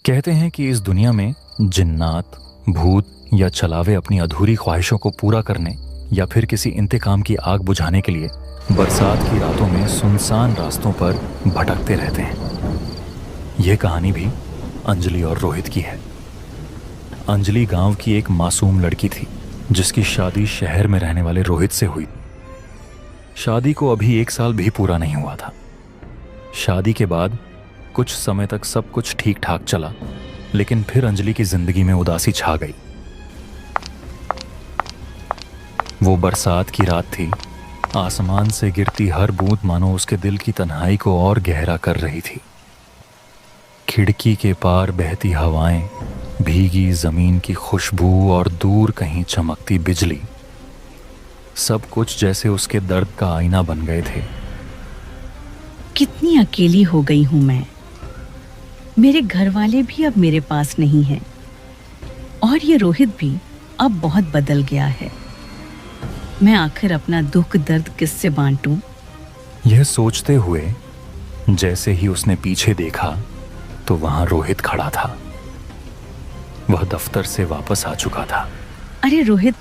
कहते हैं कि इस दुनिया में जिन्नात, भूत या चलावे अपनी अधूरी ख्वाहिशों को पूरा करने या फिर किसी इंतकाम की आग बुझाने के लिए बरसात की रातों में सुनसान रास्तों पर भटकते रहते हैं। यह कहानी भी अंजलि और रोहित की है। अंजलि गांव की एक मासूम लड़की थी जिसकी शादी शहर में रहने वाले रोहित से हुई। शादी को अभी 1 साल भी पूरा नहीं हुआ था। शादी के बाद कुछ समय तक सब कुछ ठीक ठाक चला, लेकिन फिर अंजलि की जिंदगी में उदासी छा गई। वो बरसात की रात थी। आसमान से गिरती हर बूंद मानो उसके दिल की तन्हाई को और गहरा कर रही थी। खिड़की के पार बहती हवाएं, भीगी जमीन की खुशबू और दूर कहीं चमकती बिजली, सब कुछ जैसे उसके दर्द का आईना बन गए थे। कितनी अकेली हो गई हूं मैं। मेरे घर वाले भी अब मेरे पास नहीं हैं और ये रोहित भी अब बहुत बदल गया है। मैं आखिर अपना दुख दर्द किससे बांटूं? यह सोचते हुए जैसे ही उसने पीछे देखा तो वहां रोहित खड़ा था। वह दफ्तर से वापस आ चुका था। अरे रोहित,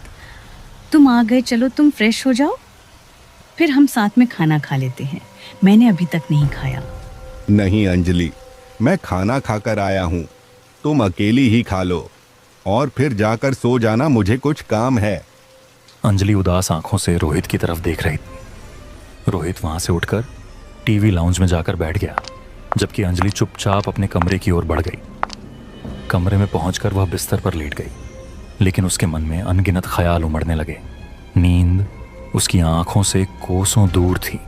तुम आ गए। चलो तुम फ्रेश हो जाओ, फिर हम साथ में खाना खा लेते हैं। मैंने अभी तक नहीं खाया। नहीं अंजलि, मैं खाना खाकर आया हूँ। तुम अकेली ही खा लो और फिर जाकर सो जाना, मुझे कुछ काम है। अंजलि उदास आंखों से रोहित की तरफ देख रही थी। रोहित वहां से उठकर टीवी लाउंज में जाकर बैठ गया, जबकि अंजलि चुपचाप अपने कमरे की ओर बढ़ गई। कमरे में पहुंचकर वह बिस्तर पर लेट गई, लेकिन उसके मन में अनगिनत ख्याल उमड़ने लगे। नींद उसकी आंखों से कोसों दूर थी।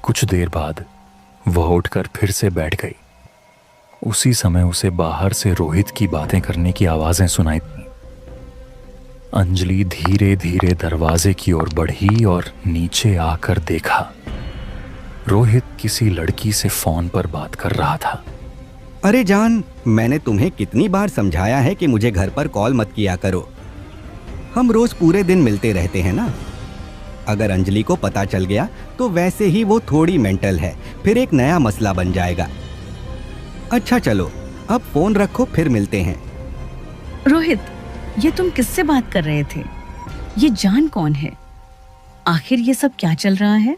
कुछ देर बाद वह उठकर फिर से बैठ गई। उसी समय उसे बाहर से रोहित की बातें करने की आवाजें सुनाई दी। अंजलि धीरे धीरे दरवाजे की ओर बढ़ी और नीचे आकर देखा। रोहित किसी लड़की से फोन पर बात कर रहा था। अरे जान, मैंने तुम्हें कितनी बार समझाया है कि मुझे घर पर कॉल मत किया करो। हम रोज पूरे दिन मिलते रहते हैं ना। अगर अंजलि को पता चल गया तो वैसे ही वो थोड़ी मेंटल है, फिर एक नया मसला बन जाएगा। अच्छा चलो, अब फोन रखो, फिर मिलते हैं। रोहित, ये तुम किससे बात कर रहे थे? ये जान कौन है? आखिर ये सब क्या चल रहा है?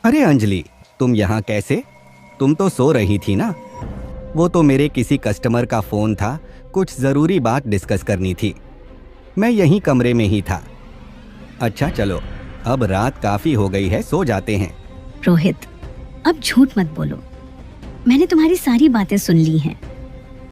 अरे अंजलि, तुम यहाँ कैसे? तुम तो सो रही थी ना। वो तो मेरे किसी कस्टमर का फोन था, कुछ ज़रूरी बात डिस्कस करनी थी। मैं यहीं कमरे में ही था। अच्छा चलो, अब रात काफ़ी हो गई है, सो जाते हैं। रोहित, अब झूठ मत बोलो। मैंने तुम्हारी सारी बातें सुन ली हैं।